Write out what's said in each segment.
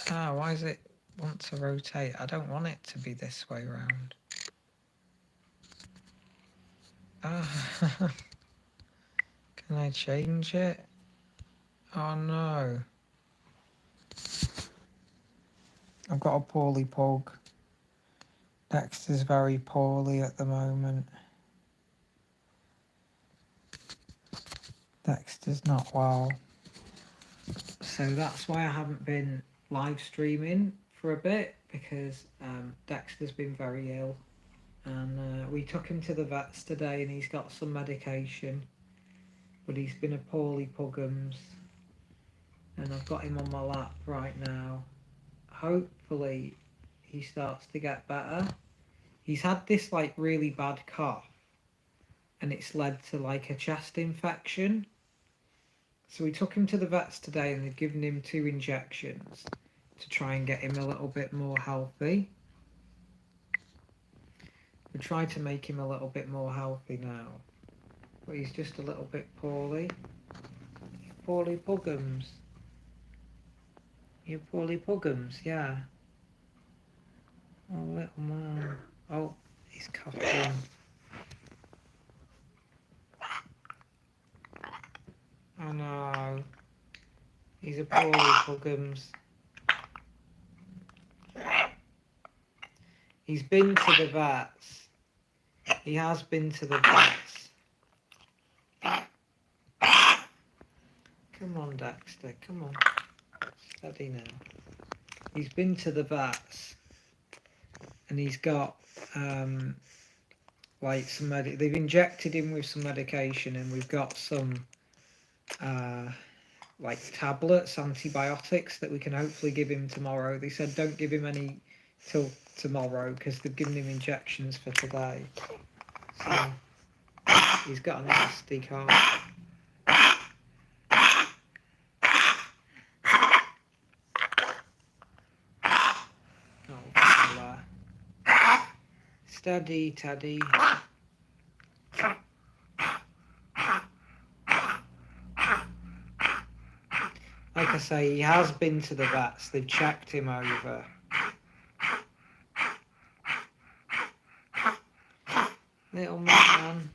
Ah, why does it want to rotate? I don't want it to be this way round. Ah, can I change it? Oh no. I've got a poorly pug. Dexter's very poorly at the moment. Dexter's not well. So that's why I haven't been live streaming for a bit, because Dexter's been very ill. And we took him to the vets today and he's got some medication. But he's been a poorly puggums. And I've got him on my lap right now. Hopefully he starts to get better. He's had this like really bad cough and it's led to like a chest infection. So we took him to the vets today and they've given him 2 injections to try and get him a little bit more healthy. We tried to make him a little bit more healthy now, but he's just a little bit poorly. Poorly puggums. You poorly puggums, yeah. Oh, little man. Oh, he's coughing. Oh no. He's a poorly puggums. He's been to the vets. He has been to the vets. Come on, Dexter, come on. Steady now. He's been to the vets and he's got like some they've injected him with some medication and we've got some like tablets, antibiotics that we can hopefully give him tomorrow. They said don't give him any till tomorrow because they've given him injections for today. So he's got a nasty cough. Oh, fella. Steady, Teddy. Like I say, he has been to the vets. They've checked him over. Little man.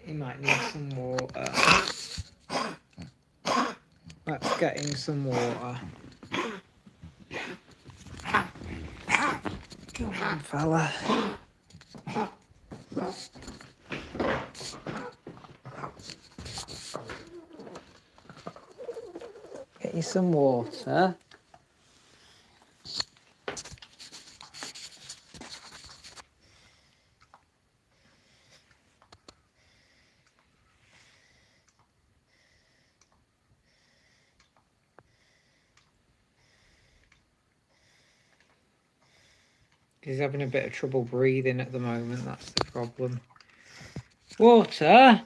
He might need some water. Let's get him some water. Come on, fella. Get you some water. He's having a bit of trouble breathing at the moment, that's the problem. Water?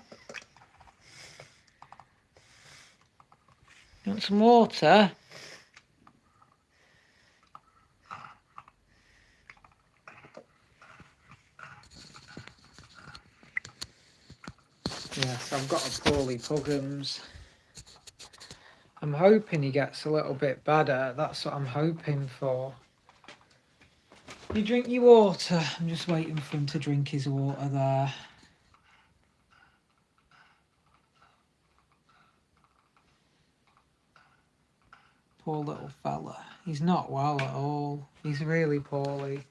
You want some water? Yes, I've got a poorly puggums. I'm hoping he gets a little bit better. That's what I'm hoping for. You drink your water. I'm just waiting for him to drink his water there. Poor little fella. He's not well at all. He's really poorly.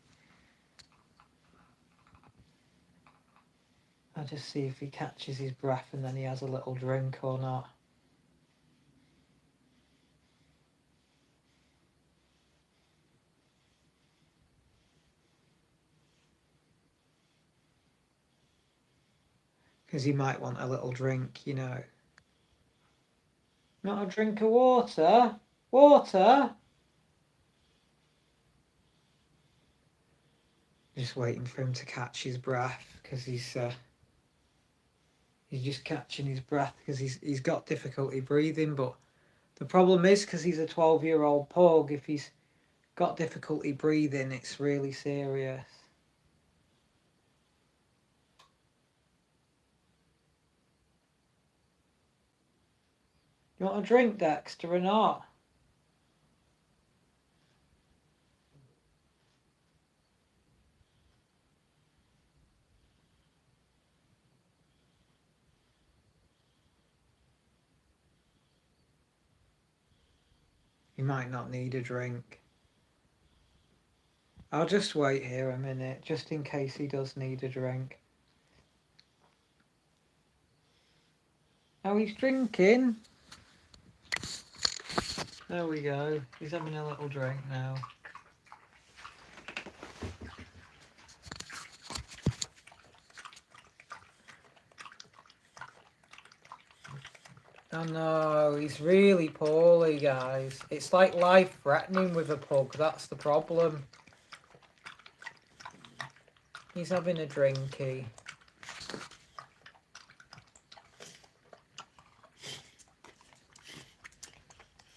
I'll just see if he catches his breath and then he has a little drink or not. Because he might want a little drink, you know. Not a drink of water? Water? Just waiting for him to catch his breath because he's just catching his breath because he's got difficulty breathing. But the problem is because he's a 12-year-old pug, if he's got difficulty breathing, it's really serious. You want a drink, Dexter, or not? You might not need a drink. I'll just wait here a minute, just in case he does need a drink. Oh, he's drinking. There we go. He's having a little drink now. Oh no, he's really poorly, guys. It's like life-threatening with a pug, that's the problem. He's having a drinky.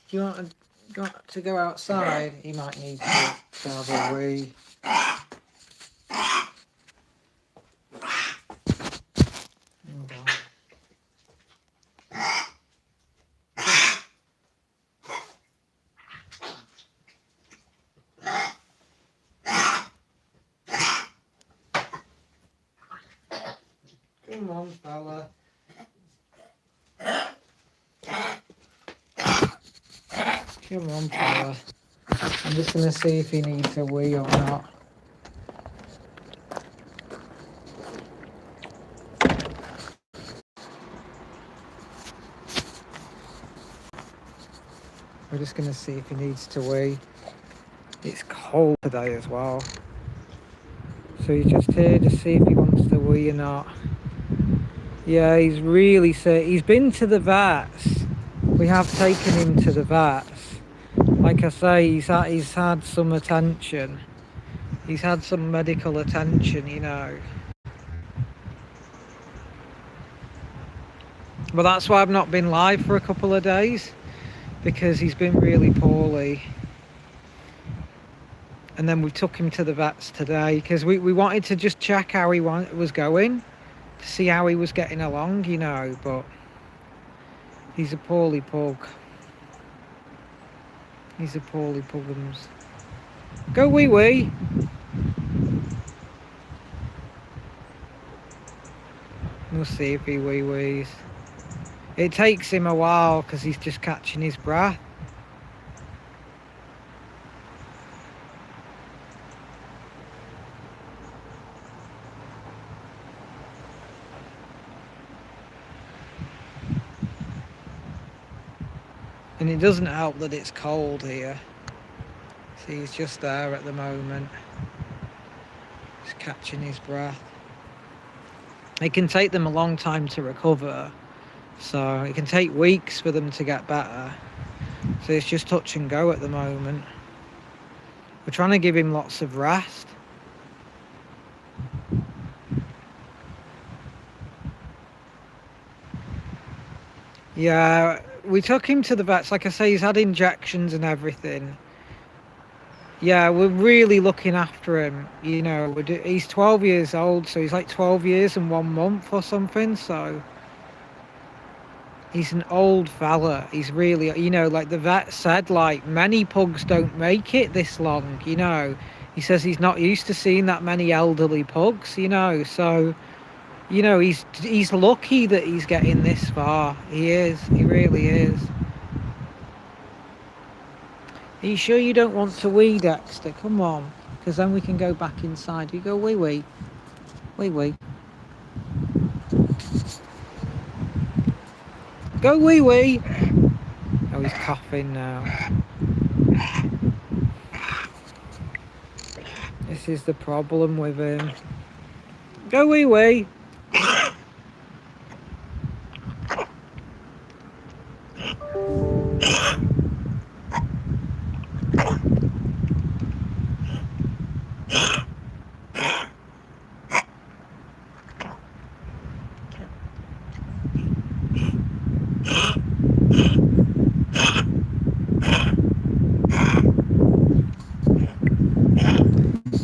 Do you want to go outside? He might need to have a wee. Come on, fella. Come on, fella. I'm just going to see if he needs a wee or not. We're just going to see if he needs to wee. It's cold today as well. So he's just here to see if he wants to wee or not. Yeah, he's really sick. He's been to the vets. We have taken him to the vets. Like I say, he's had some attention. He's had some medical attention, you know. But that's why I've not been live for a couple of days. Because he's been really poorly. And then we took him to the vets today. Because we wanted to just check how he was going. To see how he was getting along, you know. But he's a poorly pug. He's a poorly pugums. Go wee wee. We'll see if he wee wees. It takes him a while because he's just catching his breath. And it doesn't help that it's cold here. See, he's just there at the moment. Just catching his breath. It can take them a long time to recover. So it can take weeks for them to get better. So it's just touch and go at the moment. We're trying to give him lots of rest. Yeah, we took him to the vets. Like I say, he's had injections and everything. Yeah, we're really looking after him. You know, he's 12 years old, so he's like 12 years and 1 month or something. So he's an old fella. He's really, you know, like the vet said, like many pugs don't make it this long, you know. He says he's not used to seeing that many elderly pugs, you know. So, you know, he's lucky that he's getting this far. He is. He really is. Are you sure you don't want to wee, Dexter? Come on. Because then we can go back inside. You go wee wee. Wee wee. Go wee wee. Oh, he's coughing now. This is the problem with him. Go wee wee.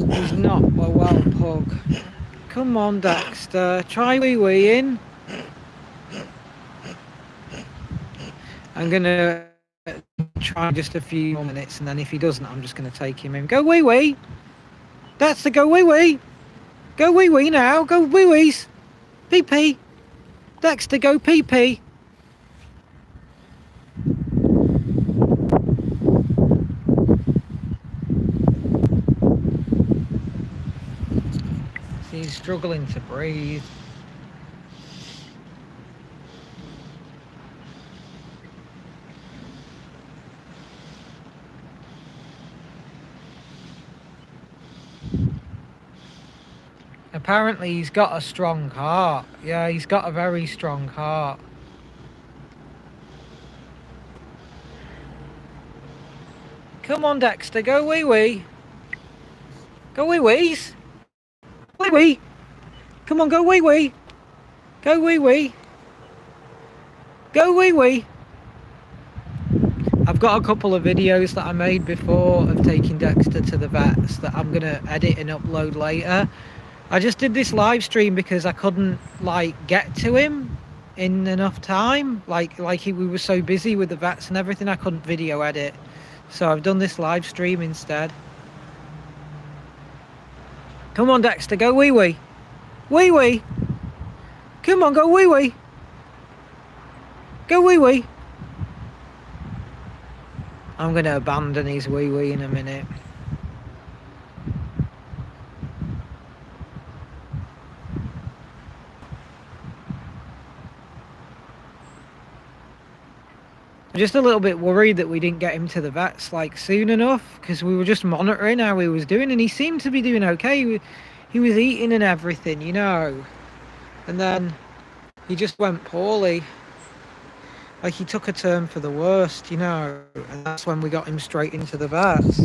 He's not a well pug. Come on, Dexter. Try wee-weeing. I'm going to try just a few more minutes, and then if he doesn't, I'm just going to take him in. Go wee wee. That's the go wee wee. Go wee wee now. Go wee wees. Pee pee. Dexter, go pee pee. He's struggling to breathe. Apparently he's got a strong heart. Yeah, he's got a very strong heart. Come on, Dexter, go wee wee. Go wee wees. Wee wee. Come on, go wee wee. Go wee wee. Go wee wee. I've got a couple of videos that I made before of taking Dexter to the vets that I'm gonna edit and upload later. I just did this live stream because I couldn't get to him in enough time. We were so busy with the vets and everything, I couldn't video edit. So I've done this live stream instead. Come on, Dexter, go wee wee. Wee wee. Come on, go wee wee. Go wee wee. I'm going to abandon his wee wee in a minute. I'm just a little bit worried that we didn't get him to the vets soon enough, because we were just monitoring how he was doing, and he seemed to be doing okay. He was eating and everything, you know, and then he just went poorly. He took a turn for the worst, you know, and that's when we got him straight into the vets.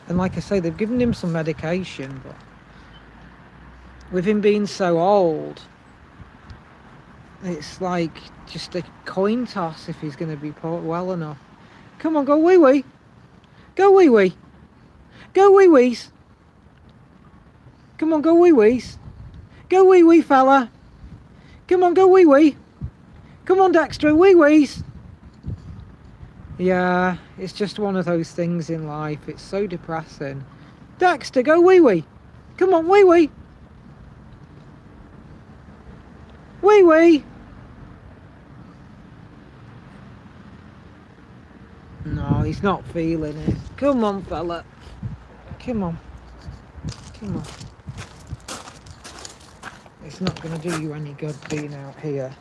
And like I say, they've given him some medication, but with him being so old, it's just a coin toss if he's going to be well enough. Come on, go wee wee. Go wee wee. Go wee wees. Come on, go wee wees. Go wee wee, fella. Come on, go wee wee. Come on, Dexter, wee wees. Yeah, it's just one of those things in life. It's so depressing. Dexter, go wee wee. Come on, wee wee. Wee wee. No, he's not feeling it. Come on, fella. Come on. Come on. It's not going to do you any good being out here.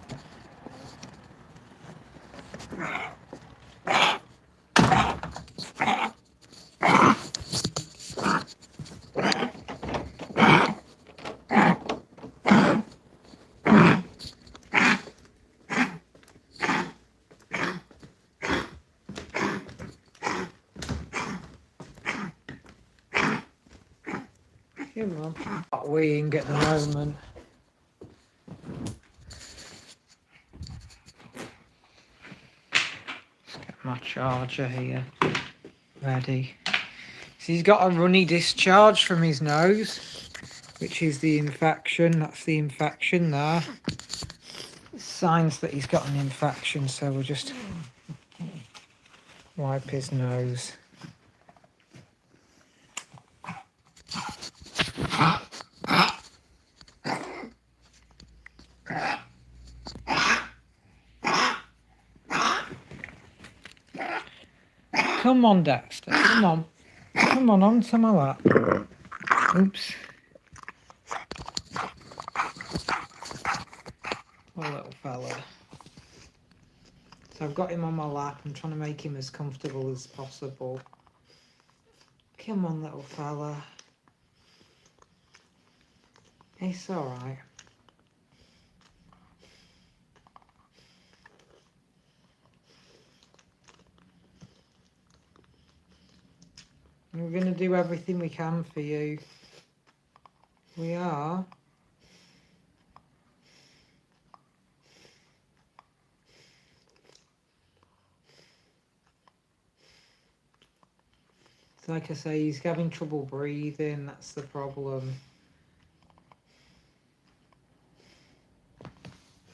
Come on. Not weeing at the moment. Let's get my charger here ready. So he's got a runny discharge from his nose, which is the infection. That's the infection there. Signs that he's got an infection, so we'll just wipe his nose. Come on, Dexter. Come on. Come on, onto my lap. Oops. Poor little fella. So I've got him on my lap. I'm trying to make him as comfortable as possible. Come on, little fella. It's alright. We're going to do everything we can for you. We are. So like I say, he's having trouble breathing. That's the problem.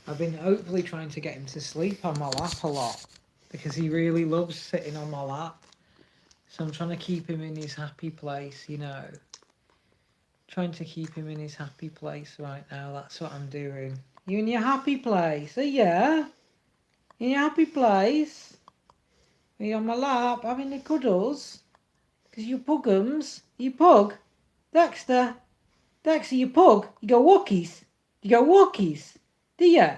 I've been hopefully trying to get him to sleep on my lap a lot. because he really loves sitting on my lap. So I'm trying to keep him in his happy place, you know. Trying to keep him in his happy place right now. That's what I'm doing. You in your happy place? Are you? In your happy place? Are you on my lap having the cuddles? Because you pugums. You pug? Dexter? Dexter, you pug? You go walkies? You go walkies? Do you?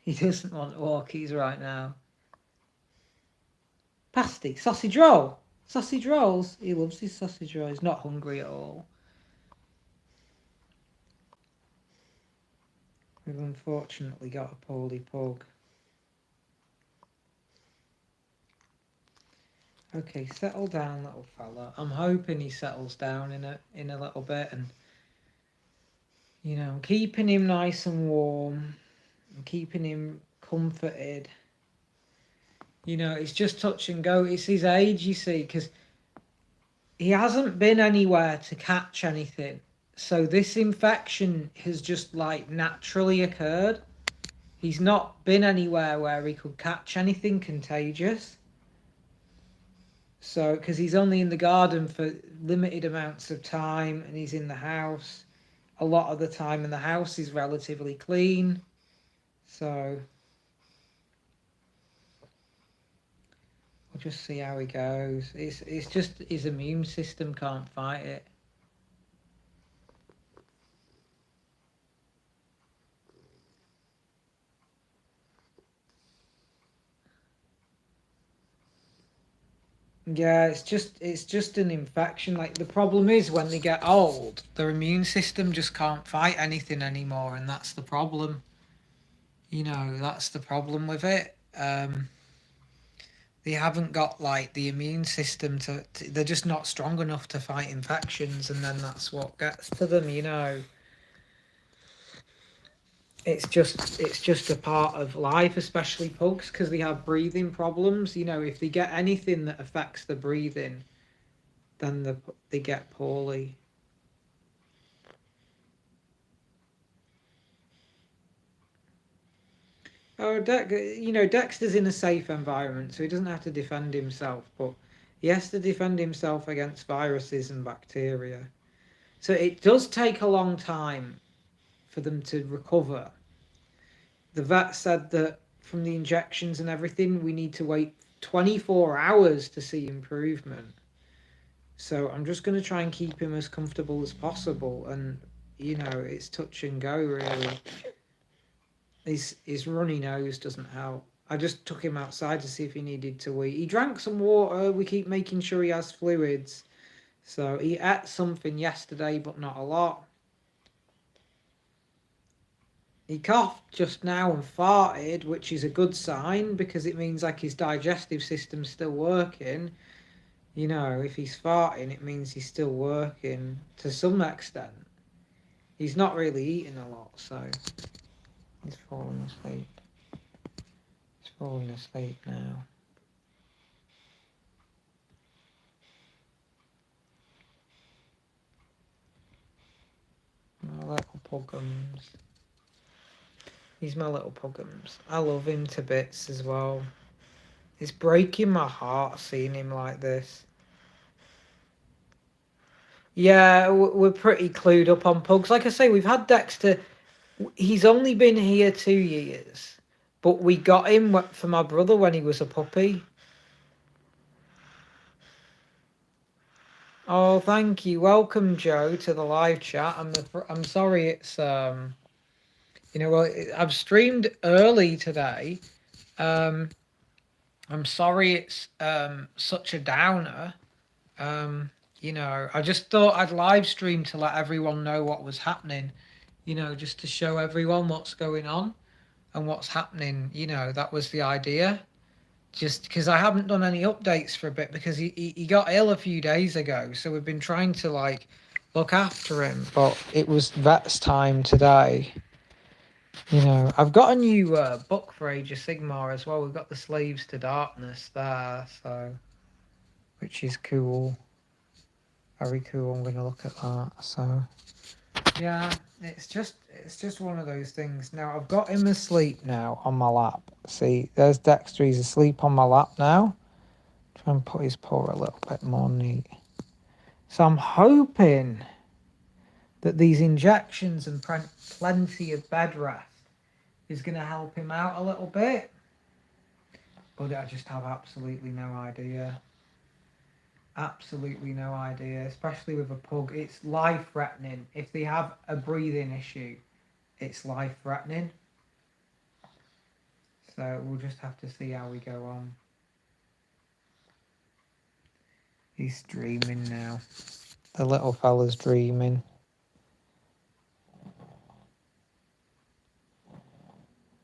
He doesn't want walkies right now. Pasty, sausage roll. Sausage rolls. He loves his sausage roll. He's not hungry at all. We've unfortunately got a poorly pug. Okay, settle down, little fella. I'm hoping he settles down in a little bit, and you know, I'm keeping him nice and warm. I'm keeping him comforted. You know, it's just touch and go. It's his age, you see, because he hasn't been anywhere to catch anything. So this infection has just like naturally occurred. He's not been anywhere where he could catch anything contagious. So, because he's only in the garden for limited amounts of time, and he's in the house a lot of the time, and the house is relatively clean. So we'll just see how he goes. It's just his immune system can't fight it. Yeah, it's just an infection. Like the problem is when they get old, their immune system just can't fight anything anymore, and that's the problem. You know, that's the problem with it. They haven't got like the immune system to they're just not strong enough to fight infections, and then that's what gets to them, you know. It's just a part of life, especially pugs, because they have breathing problems. You know, if they get anything that affects the breathing, then they get poorly. Oh, you know, Dexter's in a safe environment, so he doesn't have to defend himself, but he has to defend himself against viruses and bacteria. So it does take a long time for them to recover. The vet said that from the injections and everything, we need to wait 24 hours to see improvement. So I'm just going to try and keep him as comfortable as possible. And, you know, it's touch and go, really. His runny nose doesn't help. I just took him outside to see if he needed to wee. He drank some water. We keep making sure he has fluids. So he ate something yesterday, but not a lot. He coughed just now and farted, which is a good sign because it means like his digestive system's still working. You know, if he's farting, it means he's still working to some extent. He's not really eating a lot, so he's falling asleep. He's falling asleep now. My little pugums. He's my little pugums. I love him to bits as well. It's breaking my heart seeing him like this. Yeah, we're pretty clued up on pugs. Like I say, we've had Dexter. He's only been here 2 years, but we got him for my brother when he was a puppy. Oh, thank you. Welcome, Joe, to the live chat. I'm sorry it's you know, well, I've streamed early today. I'm sorry it's such a downer. You know, I just thought I'd live stream to let everyone know what was happening. You know, just to show everyone what's going on and what's happening. You know, that was the idea. Just because I haven't done any updates for a bit because he got ill a few days ago. So we've been trying to like look after him. But it was vet's time today. You know, I've got a new book for Age of Sigmar as well. We've got the Slaves to Darkness there. So, which is cool. Very cool. I'm going to look at that. So, Yeah, it's just one of those things. Now I've got him asleep now on my lap. See, there's Dexter. He's asleep on my lap now. Try and put his paw a little bit more neat. So I'm hoping that these injections and plenty of bed rest is going to help him out a little bit. But I just have absolutely no idea. Absolutely no idea, especially with a pug. It's life-threatening. If they have a breathing issue, it's life-threatening. So we'll just have to see how we go on. He's dreaming now. The little fella's dreaming.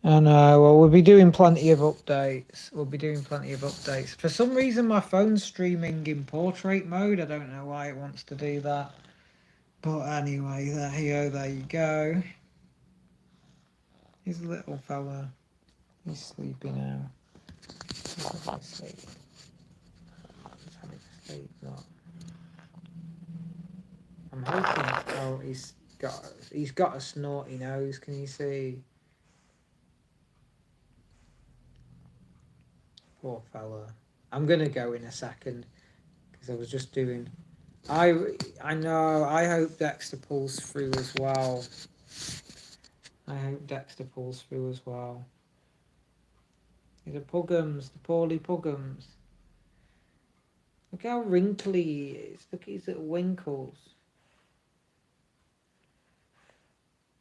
And well, we'll be doing plenty of updates. For some reason, my phone's streaming in portrait mode. I don't know why it wants to do that. But anyway, there you go. He's a little fella. He's sleeping now. He's having a sleep. He's having a sleep, not. I'm hoping. Oh, he's got a snorty nose. Can you see? Poor fella. I'm gonna go in a second because I was just doing. I know. I hope Dexter pulls through as well. The Puggums, the poorly Puggums. Look how wrinkly he is. Look at his little winkles.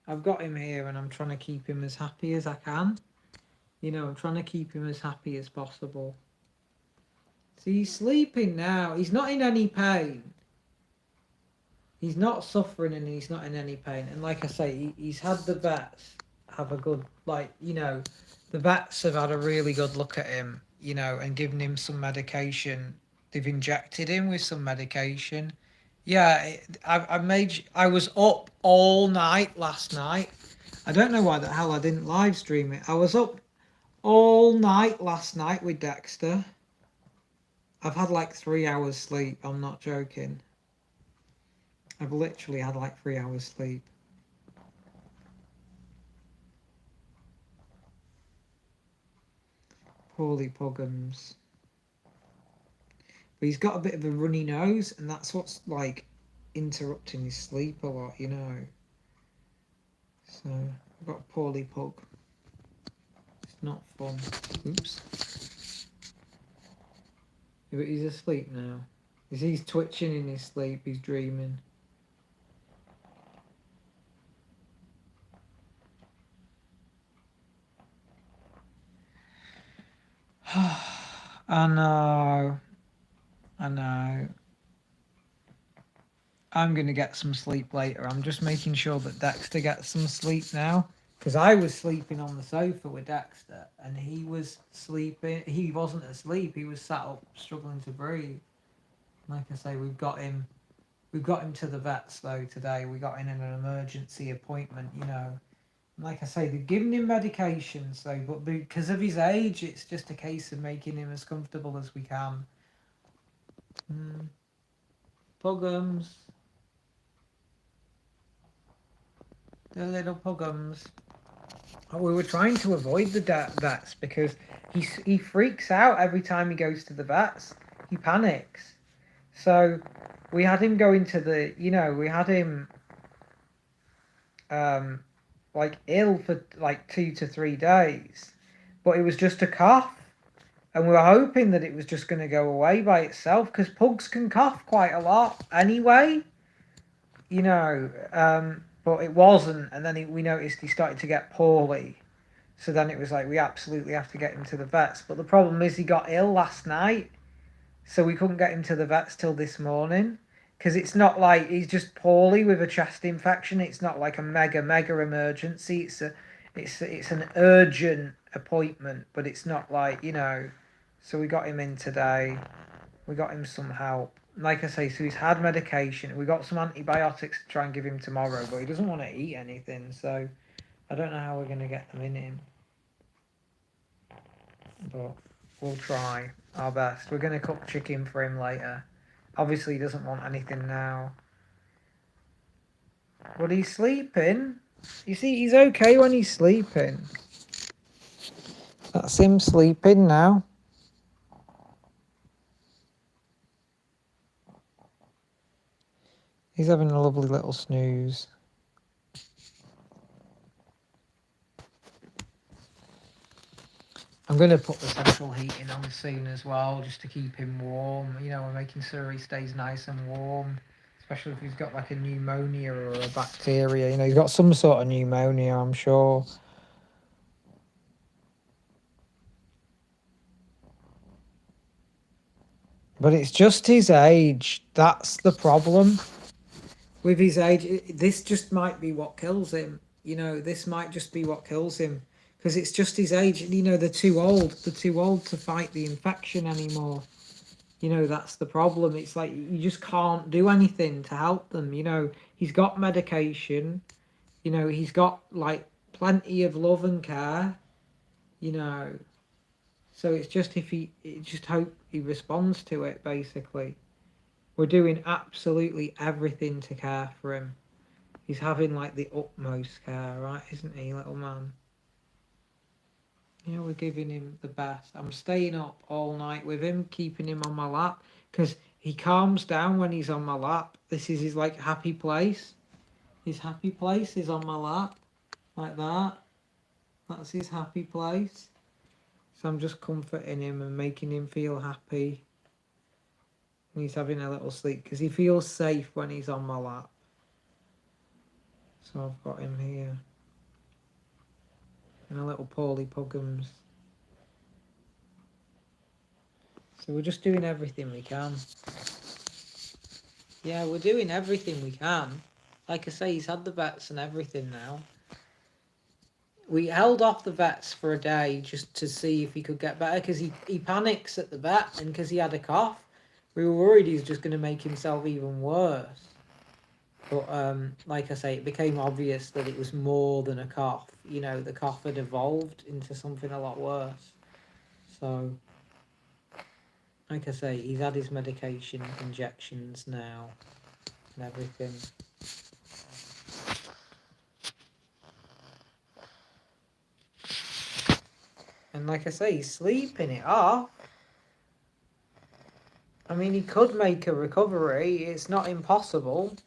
I've got him here and I'm trying to keep him as happy as I can. You know, I'm trying to keep him as happy as possible. See, he's sleeping now. He's not in any pain. He's not suffering and he's not in any pain. And like I say, he's had the vets have a good, the vets have had a really good look at him, and given him some medication. They've injected him with some medication. Yeah, I was up all night last night. I don't know why the hell I didn't live stream it. I was up all night last night with Dexter. I've had like 3 hours sleep. I'm not joking. I've literally had like 3 hours sleep. Poorly Puggums. But he's got a bit of a runny nose, and that's what's like interrupting his sleep a lot, So I've got a poorly pug. It's not fun. Oops. But he's asleep now. He's twitching in his sleep. He's dreaming. I know. I'm going to get some sleep later. I'm just making sure that Dexter gets some sleep now. Because I was sleeping on the sofa with Dexter and he was sleeping. He wasn't asleep. He was sat up struggling to breathe. Like I say, we've got him to the vets though today. We got in an emergency appointment, Like I say, they're giving him medications though, but because of his age, it's just a case of making him as comfortable as we can. Puggums. The little Puggums. We were trying to avoid the vets because he freaks out every time he goes to the vets. He panics. So we had him go into the, we had him ill for like 2 to 3 days. But it was just a cough. And we were hoping that it was just going to go away by itself because pugs can cough quite a lot anyway. But it wasn't, and then we noticed he started to get poorly. So then it was like, we absolutely have to get him to the vets. But the problem is he got ill last night, so we couldn't get him to the vets till this morning. Because it's not like he's just poorly with a chest infection. It's not like a mega emergency. It's an urgent appointment, but it's not like, So we got him in today. We got him some help. Like I say, so he's had medication. We got some antibiotics to try and give him tomorrow, but he doesn't want to eat anything, so I don't know how we're going to get them in him. But we'll try our best. We're going to cook chicken for him later. Obviously, he doesn't want anything now. But he's sleeping. You see, he's okay when he's sleeping. That's him sleeping now. He's having a lovely little snooze. I'm going to put the central heating on soon as well, just to keep him warm. You know, we're making sure he stays nice and warm, especially if he's got like a pneumonia or a bacteria. You know, he's got some sort of pneumonia, I'm sure. But it's just his age. That's the problem. With his age, this just might be what kills him. You know, this might just be what kills him. Because it's just his age. You know, they're too old. They're too old to fight the infection anymore. You know, that's the problem. It's like you just can't do anything to help them. You know, he's got medication. You know, he's got like plenty of love and care. You know, so it's just just hope he responds to it, basically. We're doing absolutely everything to care for him. He's having like the utmost care, right? Isn't he, little man? You know, we're giving him the best. I'm staying up all night with him, keeping him on my lap, because he calms down when he's on my lap. This is his like happy place. His happy place is on my lap, like that. That's his happy place. So I'm just comforting him and making him feel happy. And he's having a little sleep because he feels safe when he's on my lap. So I've got him here. And a little Paulie Puggums. So we're just doing everything we can. Yeah, we're doing everything we can. Like I say, he's had the vets and everything now. We held off the vets for a day just to see if he could get better, because he panics at the vet, and because he had a cough. We were worried he was just going to make himself even worse. But like I say, it became obvious that it was more than a cough. You know, the cough had evolved into something a lot worse. So, like I say, he's had his medication, injections now, and everything. And like I say, he's sleeping it off. I mean, he could make a recovery. It's not impossible.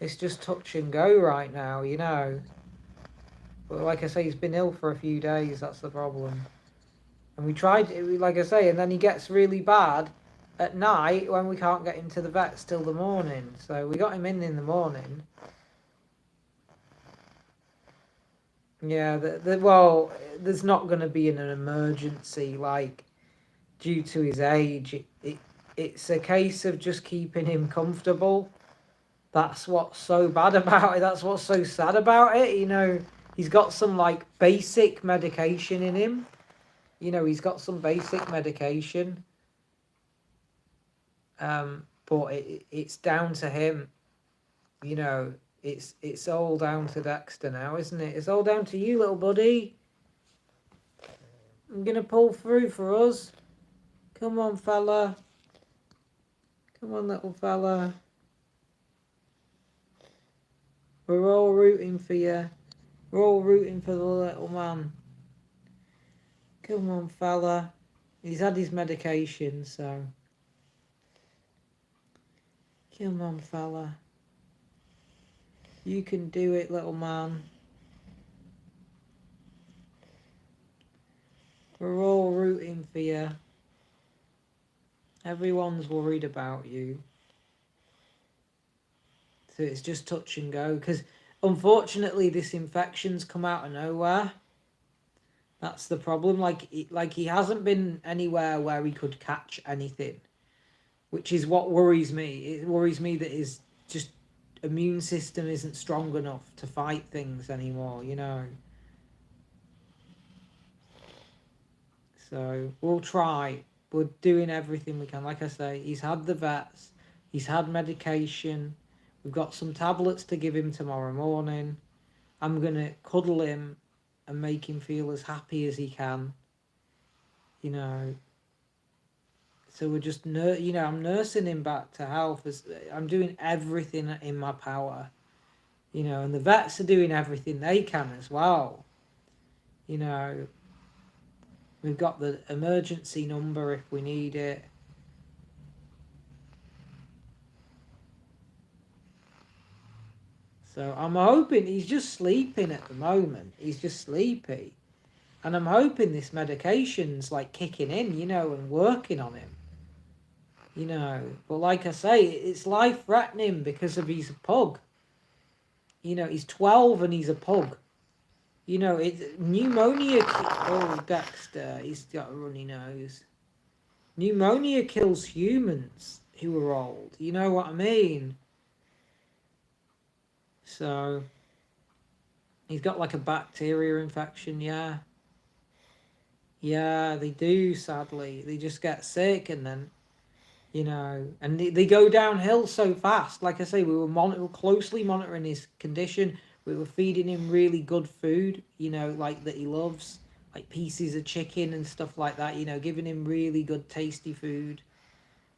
It's just touch and go right now, you know. But like I say, he's been ill for a few days. That's the problem. And we tried, like I say, and then he gets really bad at night when we can't get into the vets till the morning. So we got him in the morning. Yeah, well, there's not going to be an emergency, like, due to his age. It's a case of just keeping him comfortable. That's what's so bad about it. That's what's so sad about it. You know, he's got some, like, basic medication in him. You know, he's got some basic medication. But it's down to him. You know, it's all down to Dexter now, isn't it? It's all down to you, little buddy. I'm gonna pull through for us. Come on, fella. Come on, little fella. We're all rooting for you. We're all rooting for the little man. Come on, fella. He's had his medication, so. Come on, fella. You can do it, little man. We're all rooting for you. Everyone's worried about you. So it's just touch and go. Because unfortunately, this infection's come out of nowhere. That's the problem. Like he hasn't been anywhere where he could catch anything, which is what worries me. It worries me that his just immune system isn't strong enough to fight things anymore, you know. So we'll try. We're doing everything we can. Like I say, he's had the vets. He's had medication. We've got some tablets to give him tomorrow morning. I'm going to cuddle him and make him feel as happy as he can. You know. So we're just, I'm nursing him back to health. I'm doing everything in my power. You know, and the vets are doing everything they can as well. You know, we've got the emergency number if we need it. So I'm hoping he's just sleeping at the moment. He's just sleepy. And I'm hoping this medication's like kicking in, you know, and working on him. You know, but like I say, it's life-threatening because of he's a pug. You know, he's 12 and he's a pug. You know, it's pneumonia. Oh, Dexter, he's got a runny nose. Pneumonia kills humans who are old. You know what I mean? So, he's got like a bacteria infection, yeah. Yeah, they do, sadly. They just get sick and then, you know, and they go downhill so fast. Like I say, we were closely monitoring his condition. We were feeding him really good food, you know, like that he loves, like pieces of chicken and stuff like that, you know, giving him really good, tasty food.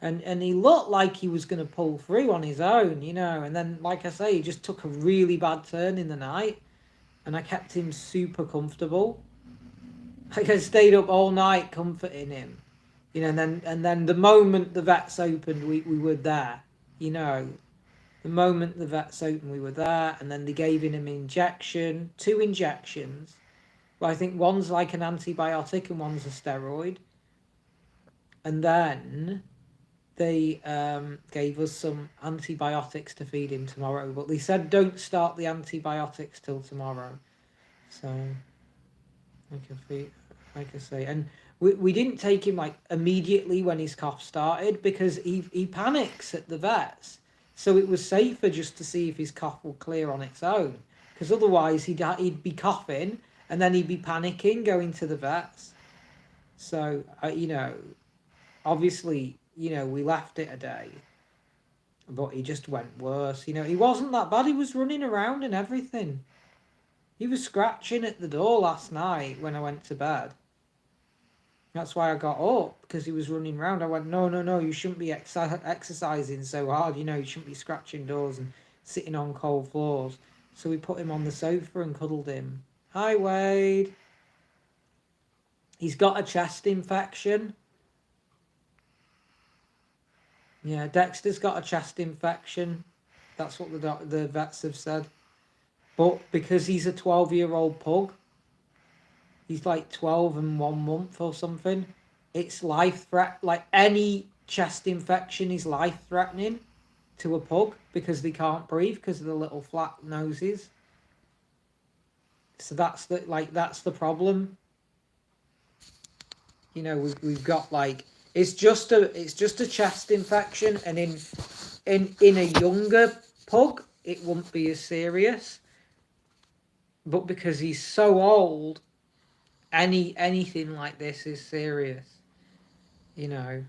And he looked like he was going to pull through on his own, you know. And then, like I say, he just took a really bad turn in the night. And I kept him super comfortable. Like I stayed up all night comforting him. You know, and then the moment the vets opened, we were there. You know, the moment the vets opened, we were there. And then they gave him an injection, 2 injections. Well, I think one's like an antibiotic and one's a steroid. And then they gave us some antibiotics to feed him tomorrow, but they said don't start the antibiotics till tomorrow. So, like I say, and we didn't take him like immediately when his cough started because he panics at the vets. So it was safer just to see if his cough will clear on its own, because otherwise he'd be coughing and then he'd be panicking going to the vets. So you know, obviously, you know, we left it a day, but he just went worse. You know, he wasn't that bad. He was running around and everything. He was scratching at the door last night when I went to bed. That's why I got up, because he was running around. I went, no, you shouldn't be exercising so hard. You know, you shouldn't be scratching doors and sitting on cold floors. So we put him on the sofa and cuddled him. Hi, Wade. He's got a chest infection. Yeah, Dexter's got a chest infection. That's what the vets have said. But because he's a 12-year-old pug, he's like 12 and 1 month or something, it's like any chest infection is life-threatening to a pug because they can't breathe because of the little flat noses. So that's the problem. You know, we've got like it's just a chest infection, and in a younger pug it won't be as serious. But because he's so old, anything like this is serious. You know,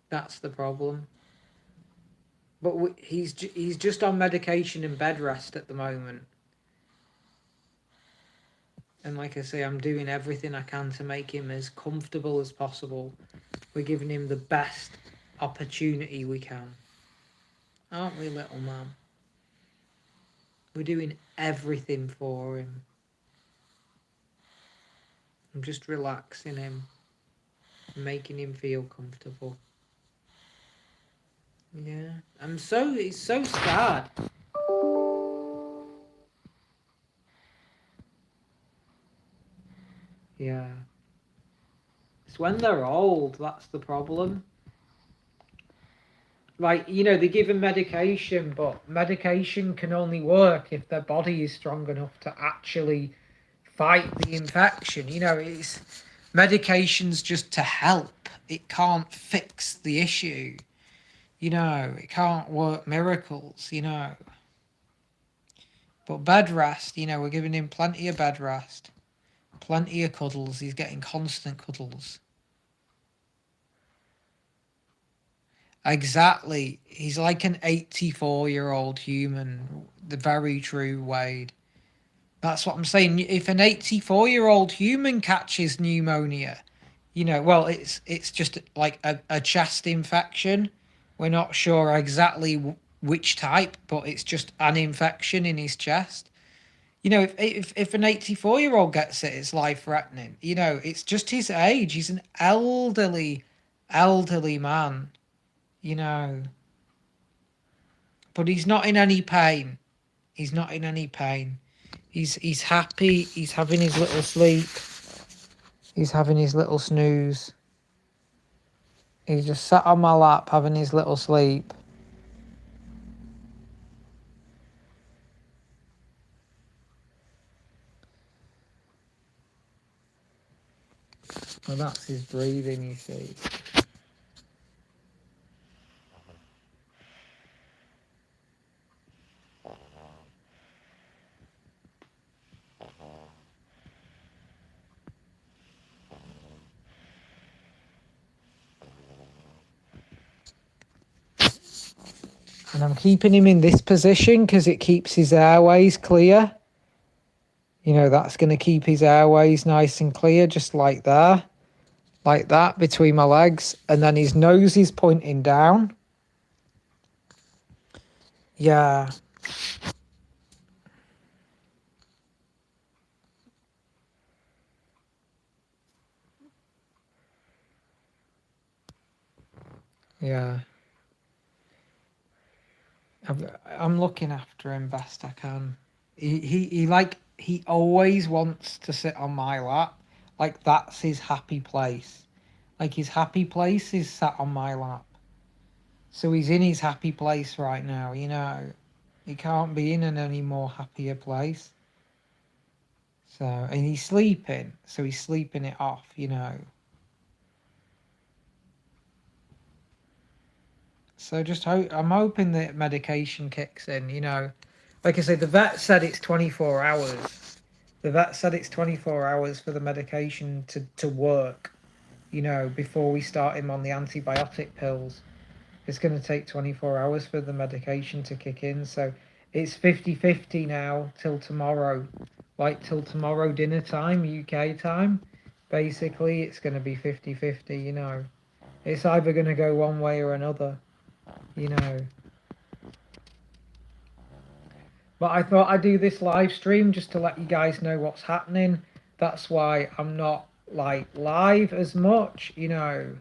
that's the problem. But he's just on medication and bed rest at the moment. And like I say, I'm doing everything I can to make him as comfortable as possible. We're giving him the best opportunity we can. Aren't we, little man? We're doing everything for him. I'm just relaxing him, making him feel comfortable. Yeah, he's so scared. Yeah. It's when they're old, that's the problem. Like, you know, they give them medication, but medication can only work if their body is strong enough to actually fight the infection. You know, medication's just to help. It can't fix the issue. You know, it can't work miracles, you know. But bed rest, you know, we're giving him plenty of bed rest. Plenty of cuddles. He's getting constant cuddles. Exactly. He's like an 84-year-old human. The very true Wade. That's what I'm saying. If an 84-year-old human catches pneumonia, you know, well, it's just like a chest infection. We're not sure exactly which type, but it's just an infection in his chest. You know, if an 84-year-old gets it, it's life threatening. You know, it's just his age. He's an elderly man. You know, but he's not in any pain. He's not in any pain. He's happy. He's having his little sleep. He's having his little snooze. He's just sat on my lap having his little sleep. Well, that's his breathing, you see. And I'm keeping him in this position because it keeps his airways clear. You know, that's going to keep his airways nice and clear, just like there. Like that, between my legs. And then his nose is pointing down. Yeah. Yeah. I'm looking after him best I can. He always wants to sit on my lap. Like, that's his happy place. Like, his happy place is sat on my lap. So he's in his happy place right now, you know. He can't be in an any more happier place. So, and he's sleeping. So he's sleeping it off, you know. So I'm hoping that medication kicks in, you know. Like I said, the vet said it's 24 hours. The vet said it's 24 hours for the medication to work, you know, before we start him on the antibiotic pills. It's going to take 24 hours for the medication to kick in. So it's 50-50 now till tomorrow. Like till tomorrow dinner time, UK time. Basically, it's going to be 50-50, you know. It's either going to go one way or another, you know. But I thought I'd do this live stream just to let you guys know what's happening. That's why I'm not like live as much, you know.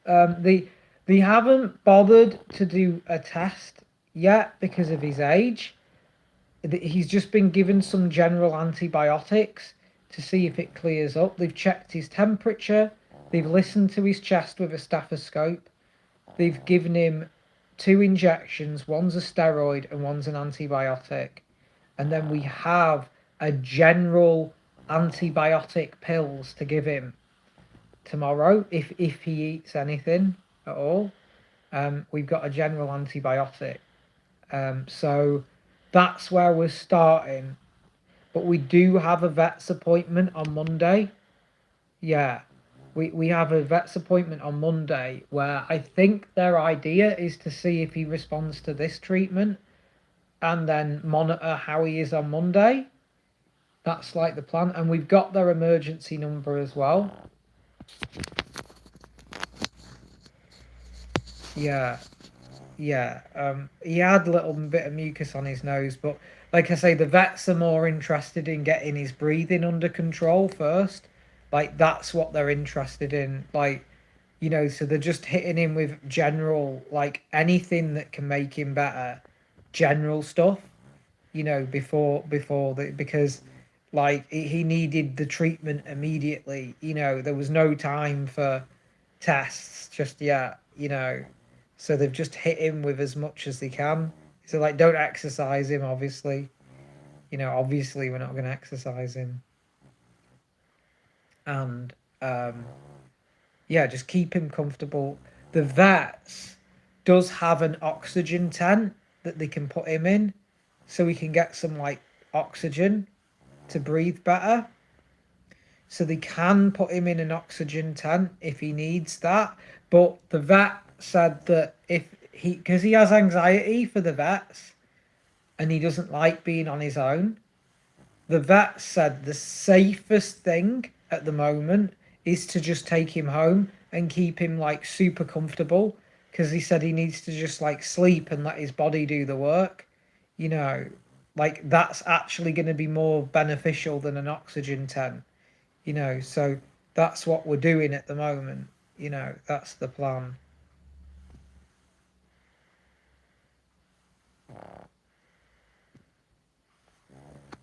They haven't bothered to do a test yet because of his age. He's just been given some general antibiotics to see if it clears up. They've checked his temperature. They've listened to his chest with a stethoscope. They've given him 2 injections. One's a steroid and one's an antibiotic. And then we have a general antibiotic pills to give him tomorrow if he eats anything at all. We've got a general antibiotic. So that's where we're starting. But we do have a vet's appointment on Monday. Yeah. We have a vet's appointment on Monday where I think their idea is to see if he responds to this treatment and then monitor how he is on Monday. That's like the plan. And we've got their emergency number as well. Yeah. He had a little bit of mucus on his nose, but like I say, the vets are more interested in getting his breathing under control first. Like, that's what they're interested in. Like, you know, so they're just hitting him with general, like, anything that can make him better. General stuff, you know, because, like, he needed the treatment immediately. You know, there was no time for tests just yet, you know. So they've just hit him with as much as they can. So, like, don't exercise him, obviously. You know, obviously we're not going to exercise him. And yeah, just keep him comfortable. The vets does have an oxygen tent that they can put him in so he can get some like oxygen to breathe better. So they can put him in an oxygen tent if he needs that. But the vet said that because he has anxiety for the vets and he doesn't like being on his own, the vet said the safest thing at the moment is to just take him home and keep him like super comfortable because he said he needs to just like sleep and let his body do the work. You know, like that's actually going to be more beneficial than an oxygen tent. You know, so that's what we're doing at the moment. You know, that's the plan.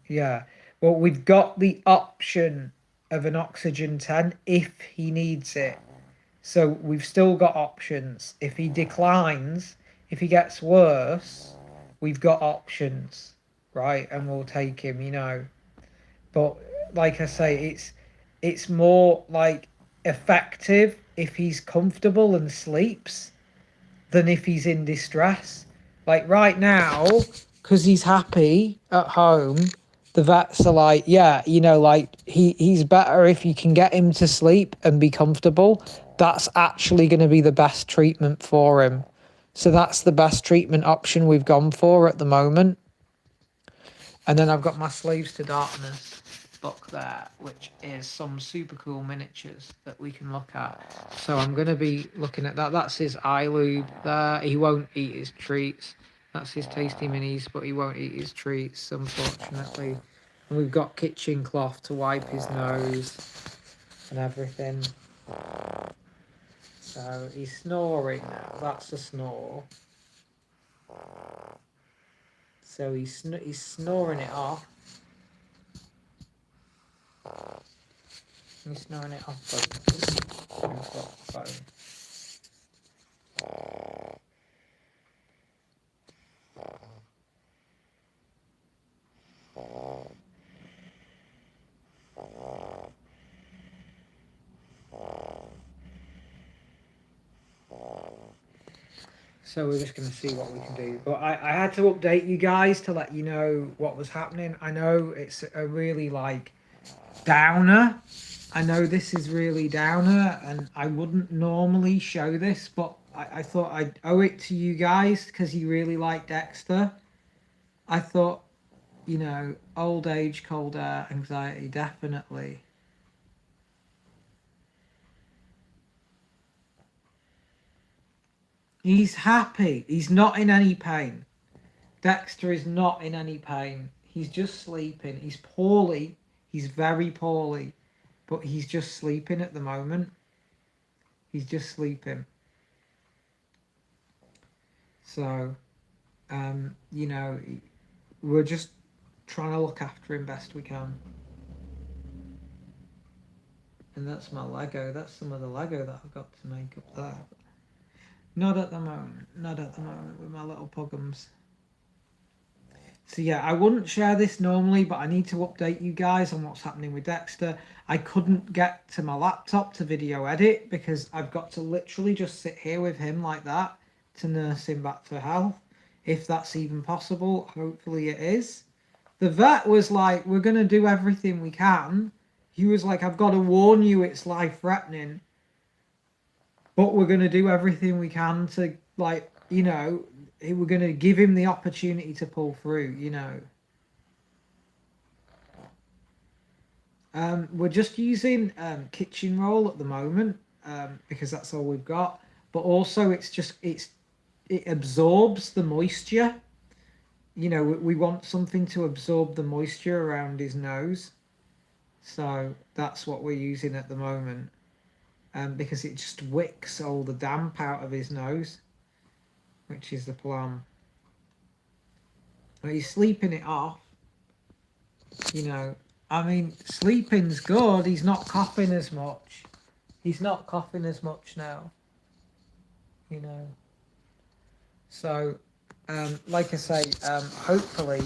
Yeah. Well, we've got the option of an oxygen tent if he needs it. So we've still got options. If he declines, if he gets worse, we've got options, right? And we'll take him, you know. But like I say, it's more like effective if he's comfortable and sleeps than if he's in distress. Like right now, because he's happy at home, the vets are like, yeah, you know, like he's better if you can get him to sleep and be comfortable. That's actually going to be the best treatment for him. So that's the best treatment option we've gone for at the moment. And then I've got my Slaves to Darkness book there, which is some super cool miniatures that we can look at. So I'm going to be looking at that. That's his eye lube there. He won't eat his treats. That's his tasty minis, but he won't eat his treats, unfortunately. And we've got kitchen cloth to wipe his nose and everything. So he's snoring now. That's a snore. So he's snoring it off. He's snoring it off. Phone. So we're just going to see what we can do. But I had to update you guys to let you know what was happening. I know it's a really like downer. I know this is really downer and I wouldn't normally show this, but I thought I'd owe it to you guys because you really like Dexter. I thought, you know, old age, cold air, anxiety, definitely. He's happy. He's not in any pain. Dexter is not in any pain. He's just sleeping. He's poorly. He's very poorly. But he's just sleeping at the moment. He's just sleeping. So, you know, we're just trying to look after him best we can. And that's my Lego. That's some of the Lego that I've got to make up there. Not at the moment. Not at the moment with my little Puggums. So yeah, I wouldn't share this normally, but I need to update you guys on what's happening with Dexter. I couldn't get to my laptop to video edit because I've got to literally just sit here with him like that to nurse him back to health. If that's even possible, hopefully it is. The vet was like, we're going to do everything we can. He was like, I've got to warn you, it's life-threatening. But we're going to do everything we can to, like, you know, we're going to give him the opportunity to pull through, you know. We're just using kitchen roll at the moment because that's all we've got. But also it absorbs the moisture. You know, we want something to absorb the moisture around his nose. So that's what we're using at the moment. Because it just wicks all the damp out of his nose, which is the plan. But he's sleeping it off. You know, I mean, sleeping's good. He's not coughing as much. He's not coughing as much now. You know. So, like I say, hopefully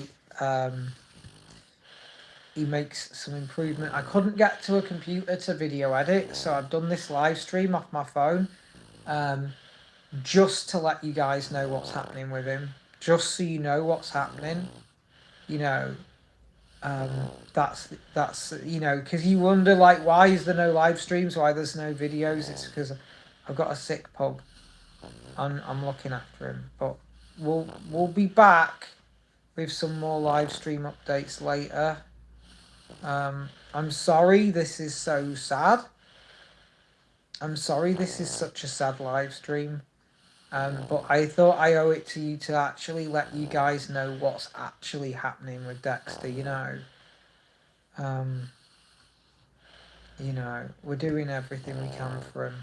he makes some improvement. I couldn't get to a computer to video edit, so I've done this live stream off my phone, just to let you guys know what's happening with him, just so you know what's happening. You know, that's you know, because you wonder like, why is there no live streams? Why there's no videos? It's because I've got a sick pug, and I'm looking after him. But we'll be back with some more live stream updates later. I'm sorry this is so sad. I'm sorry this is such a sad live stream. But I thought I owe it to you to actually let you guys know what's actually happening with Dexter. Um, we're doing everything we can for him,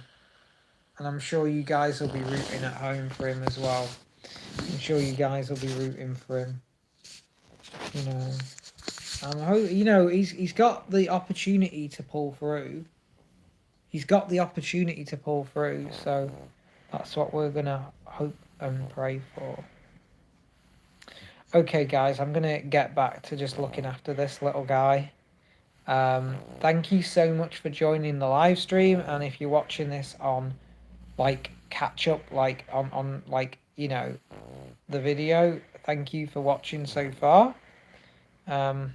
and I'm sure you guys will be rooting at home for him as well. I'm sure you guys will be rooting for him. He's got the opportunity to pull through. He's got the opportunity to pull through, so that's what we're gonna hope and pray for. Okay, guys, I'm gonna get back to just looking after this little guy. Thank you so much for joining the live stream, and if you're watching this on catch up on the video, thank you for watching so far. Um,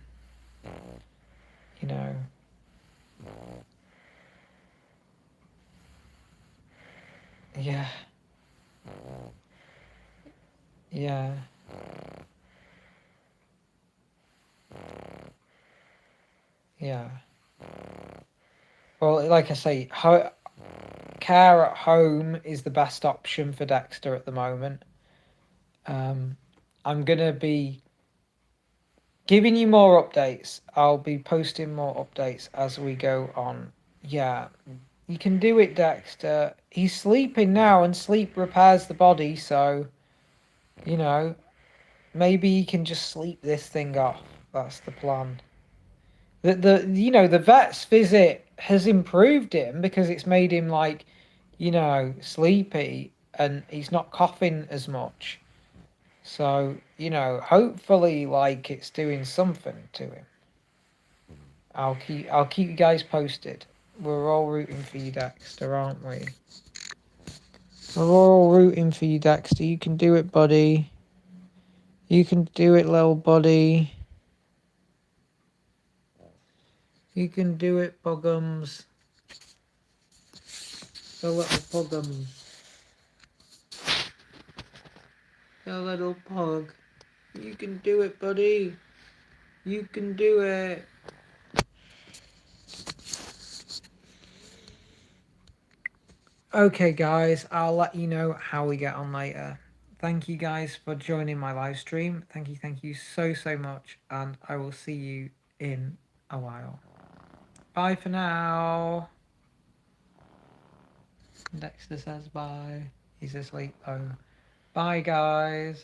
you know, yeah, yeah, yeah. Well, like I say, care at home is the best option for Dexter at the moment. I'm gonna be giving you more updates. I'll be posting more updates as we go on. Yeah, you can do it, Dexter. He's sleeping now, and sleep repairs the body, so, you know, maybe you can just sleep this thing off. That's the plan. The vet's visit has improved him because it's made him sleepy, and he's not coughing as much. So, hopefully it's doing something to him. I'll keep you guys posted. We're all rooting for you, Dexter, aren't we? We're all rooting for you, Dexter. You can do it, buddy. You can do it, little buddy. You can do it, Puggums. The little Puggums. The little pug. You can do it, buddy. You can do it. Okay, guys, I'll let you know how we get on later. Thank you guys for joining my live stream. Thank you so, so much. And I will see you in a while. Bye for now. Dexter says bye. He's asleep though. Bye, guys.